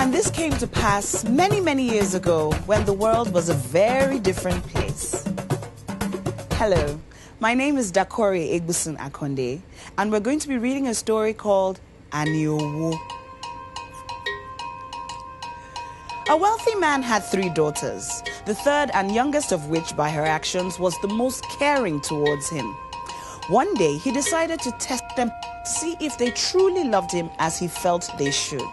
And this came to pass many, many years ago when the world was a very different place. Hello, my name is Dakore Egbuson Akande, and we're going to be reading a story called Anie Owo. A wealthy man had 3 daughters, the third and youngest of which, by her actions, was the most caring towards him. One day, he decided to test them to see if they truly loved him as he felt they should.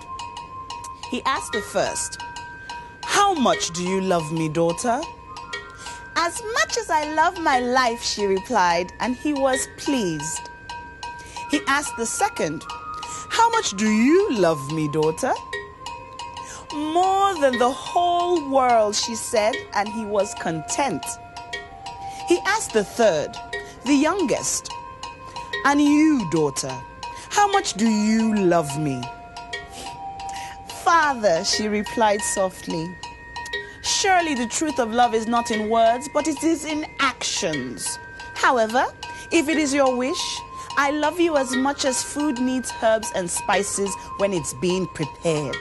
He asked the first, "How much do you love me, daughter?" "As much as I love my life," she replied, and he was pleased. He asked the second, "How much do you love me, daughter?" "More than the whole world," she said, and he was content. He asked the third, the youngest, "And you, daughter, how much do you love me?" "Father," she replied softly, "surely the truth of love is not in words, but it is in actions. However, if it is your wish, I love you as much as food needs herbs and spices when it's being prepared."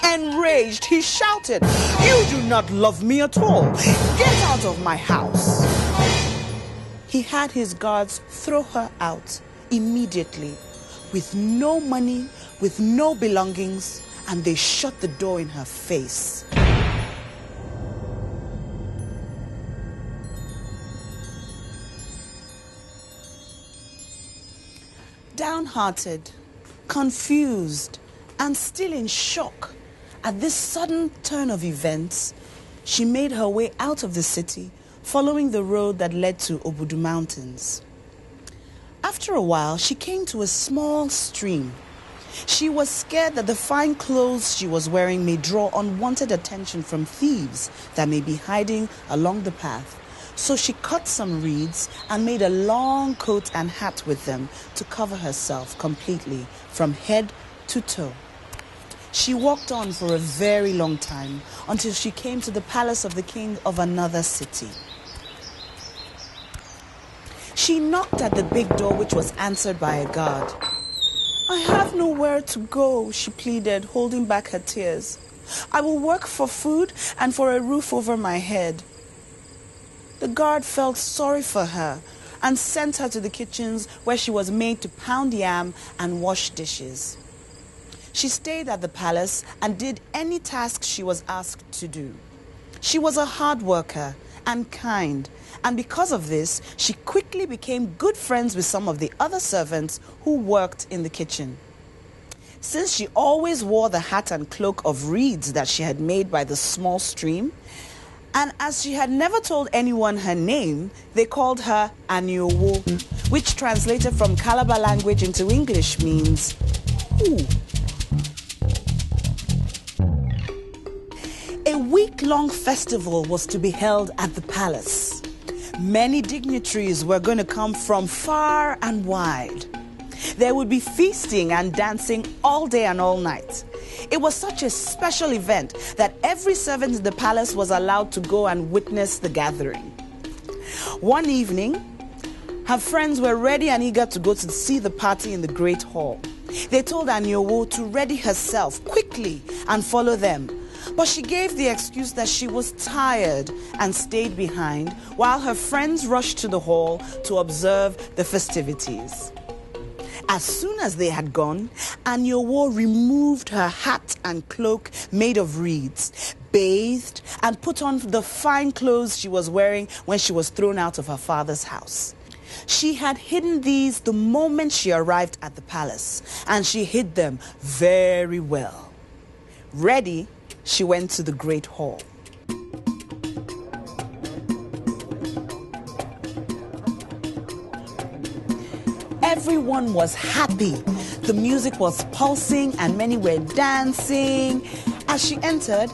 Enraged, he shouted, "You do not love me at all. Get out of my house." He had his guards throw her out immediately, with no money, with no belongings, and they shut the door in her face. Downhearted, confused, and still in shock at this sudden turn of events, she made her way out of the city, following the road that led to Obudu Mountains. After a while, she came to a small stream. She was scared that the fine clothes she was wearing may draw unwanted attention from thieves that may be hiding along the path. So she cut some reeds and made a long coat and hat with them to cover herself completely from head to toe. She walked on for a very long time until she came to the palace of the king of another city. She knocked at the big door, which was answered by a guard. "I have nowhere to go," she pleaded, holding back her tears. "I will work for food and for a roof over my head." The guard felt sorry for her and sent her to the kitchens, where she was made to pound yam and wash dishes. She stayed at the palace and did any task she was asked to do. She was a hard worker and kind, and because of this, she quickly became good friends with some of the other servants who worked in the kitchen. Since she always wore the hat and cloak of reeds that she had made by the small stream, and as she had never told anyone her name, they called her Anie Owo, which translated from Calabar language into English means "who." A week-long festival was to be held at the palace. Many dignitaries were going to come from far and wide. There would be feasting and dancing all day and all night. It was such a special event that every servant in the palace was allowed to go and witness the gathering. One evening, her friends were ready and eager to go to see the party in the great hall. They told Anie Owo to ready herself quickly and follow them. But she gave the excuse that she was tired and stayed behind while her friends rushed to the hall to observe the festivities. As soon as they had gone, Anie Owo removed her hat and cloak made of reeds, bathed, and put on the fine clothes she was wearing when she was thrown out of her father's house. She had hidden these the moment she arrived at the palace, and she hid them very well. Ready, she went to the great hall. Everyone was happy. The music was pulsing and many were dancing. As she entered,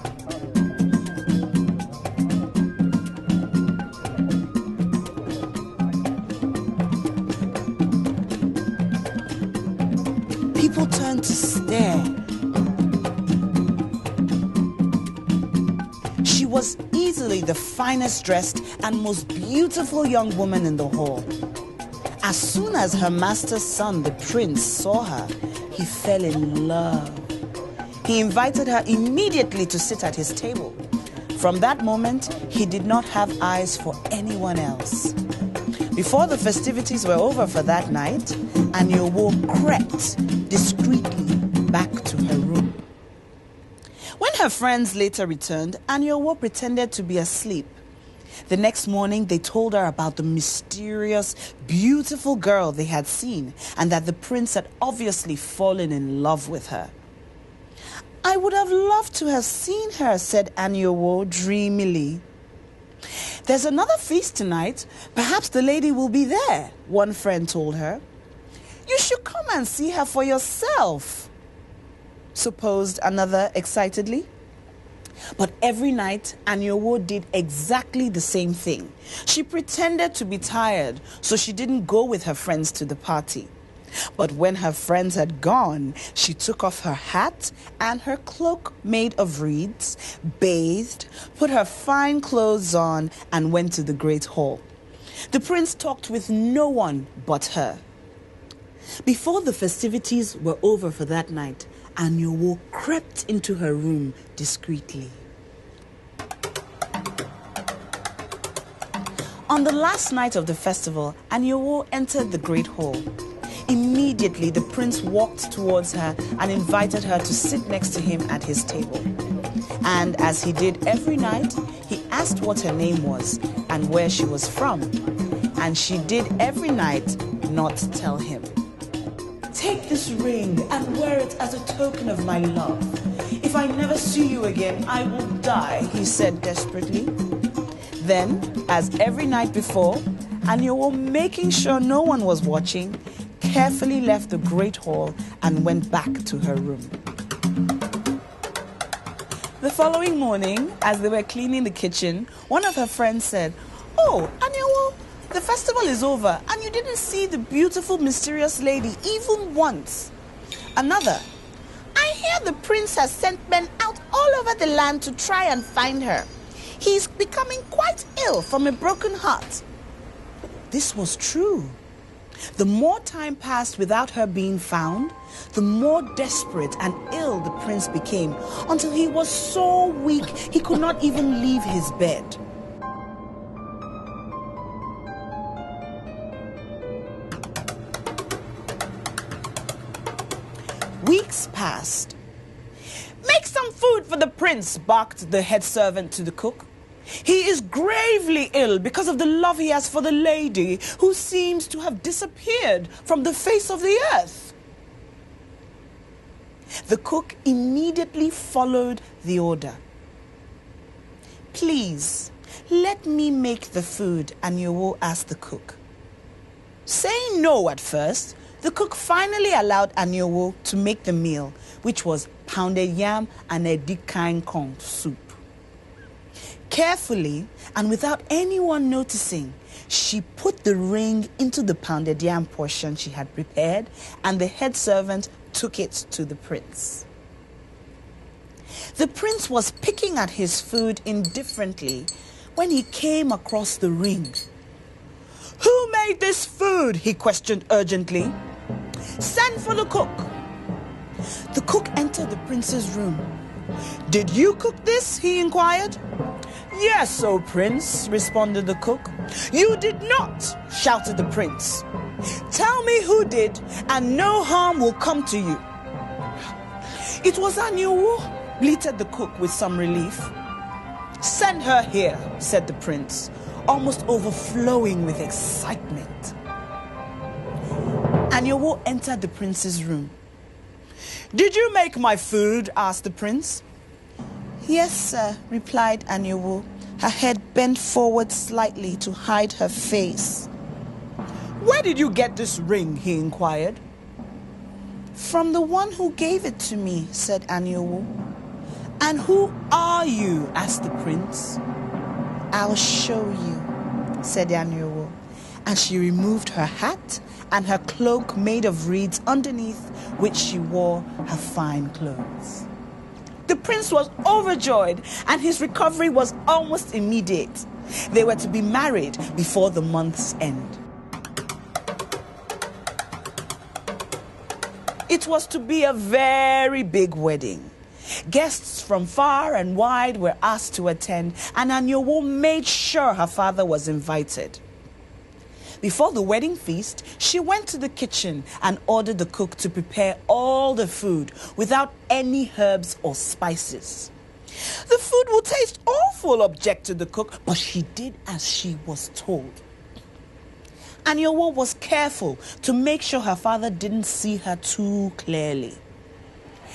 people turned to stare. She was easily the finest dressed and most beautiful young woman in the hall. As soon as her master's son, the prince, saw her, he fell in love. He invited her immediately to sit at his table. From that moment, he did not have eyes for anyone else. Before the festivities were over for that night, Anie Owo crept discreetly back to her room. When her friends later returned, Anie Owo pretended to be asleep. The next morning, they told her about the mysterious, beautiful girl they had seen and that the prince had obviously fallen in love with her. "I would have loved to have seen her," said Anie Owo dreamily. "There's another feast tonight. Perhaps the lady will be there," one friend told her. "You should come and see her for yourself," supposed another excitedly. But every night, Anie Owo did exactly the same thing. She pretended to be tired, so she didn't go with her friends to the party. But when her friends had gone, she took off her hat and her cloak made of reeds, bathed, put her fine clothes on, and went to the great hall. The prince talked with no one but her. Before the festivities were over for that night, Anie Owo crept into her room discreetly. On the last night of the festival, Anie Owo entered the great hall. Immediately, the prince walked towards her and invited her to sit next to him at his table. And as he did every night, he asked what her name was and where she was from. And she did every night not tell him. "Take this ring and wear it as a token of my love. If I never see you again, I will die," he said desperately. Then, as every night before, Anie Owo, making sure no one was watching, carefully left the great hall and went back to her room. The following morning, as they were cleaning the kitchen, one of her friends said, "Oh, Anie Owo, the festival is over and you didn't see the beautiful, mysterious lady even once." Another, "I hear the prince has sent men out all over the land to try and find her. He's becoming quite ill from a broken heart." This was true. The more time passed without her being found, the more desperate and ill the prince became, until he was so weak he could not even leave his bed. Weeks passed. "Make some food for the prince," barked the head servant to the cook. "He is gravely ill because of the love he has for the lady who seems to have disappeared from the face of the earth." The cook immediately followed the order. "Please, let me make the food," Anie Owo asked the cook. Saying no at first, the cook finally allowed Anie Owo to make the meal, which was pounded yam and edikain corn soup. Carefully, and without anyone noticing, she put the ring into the pounded yam portion she had prepared, and the head servant took it to the prince. The prince was picking at his food indifferently when he came across the ring. "Who made this food?" he questioned urgently. "Send for the cook." The cook entered the prince's room. "Did you cook this?" he inquired. "Yes, O prince," responded the cook. "You did not," shouted the prince. "Tell me who did, and no harm will come to you." "It was Anie Owo," bleated the cook with some relief. "Send her here," said the prince, almost overflowing with excitement. Anie Owo entered the prince's room. "Did you make my food?" asked the prince. "Yes, sir," replied Anie Owo, her head bent forward slightly to hide her face. "Where did you get this ring?" he inquired. "From the one who gave it to me," said Anie Owo. "And who are you?" asked the prince. "I'll show you," said Anie Owo, and she removed her hat and her cloak made of reeds, underneath which she wore her fine clothes. The prince was overjoyed, and his recovery was almost immediate. They were to be married before the month's end. It was to be a very big wedding. Guests from far and wide were asked to attend, and Anie Owo made sure her father was invited. Before the wedding feast, she went to the kitchen and ordered the cook to prepare all the food without any herbs or spices. The food will taste awful, objected the cook, but she did as she was told. Anie Owo was careful to make sure her father didn't see her too clearly.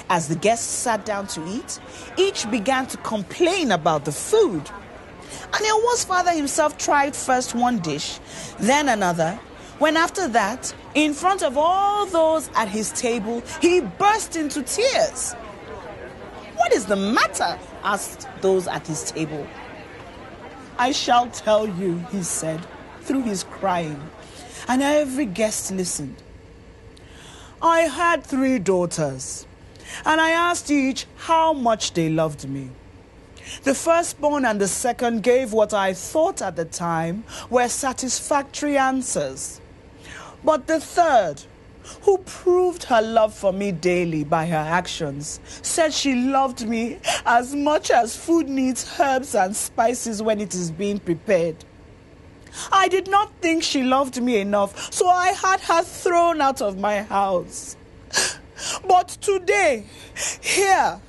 As the guests sat down to eat, each began to complain about the food. Anie Owo's father himself tried first one dish, then another, when after that, in front of all those at his table, he burst into tears. "What is the matter?" asked those at his table. "I shall tell you," he said, through his crying, and every guest listened. "I had 3 daughters, and I asked each how much they loved me. The firstborn and the second gave what I thought at the time were satisfactory answers. But the third, who proved her love for me daily by her actions, said she loved me as much as food needs herbs and spices when it is being prepared. I did not think she loved me enough, so I had her thrown out of my house. But today, here,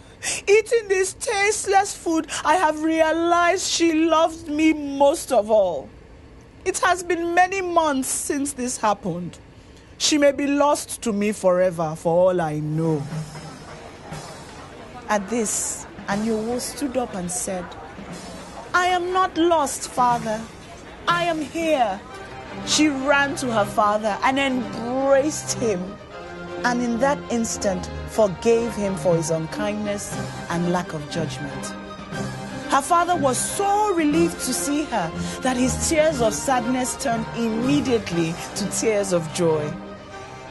eating this tasteless food, I have realized she loved me most of all. It has been many months since this happened. She may be lost to me forever, for all I know." At this, Anie Owo stood up and said, "I am not lost, father. I am here." She ran to her father and embraced him, and in that instant forgave him for his unkindness and lack of judgment. Her father was so relieved to see her that his tears of sadness turned immediately to tears of joy.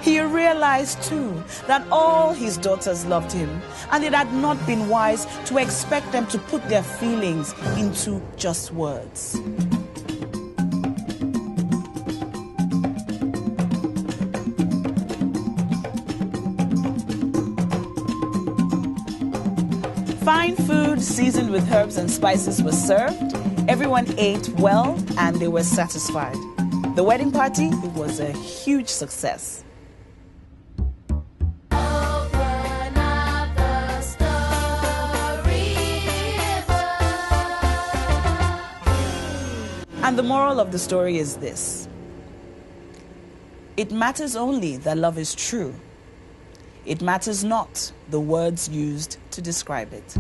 He realized too that all his daughters loved him, and it had not been wise to expect them to put their feelings into just words. Fine food seasoned with herbs and spices was served. Everyone ate well and they were satisfied. The wedding party was a huge success. And the moral of the story is this: it matters only that love is true. It matters not the words used to describe it.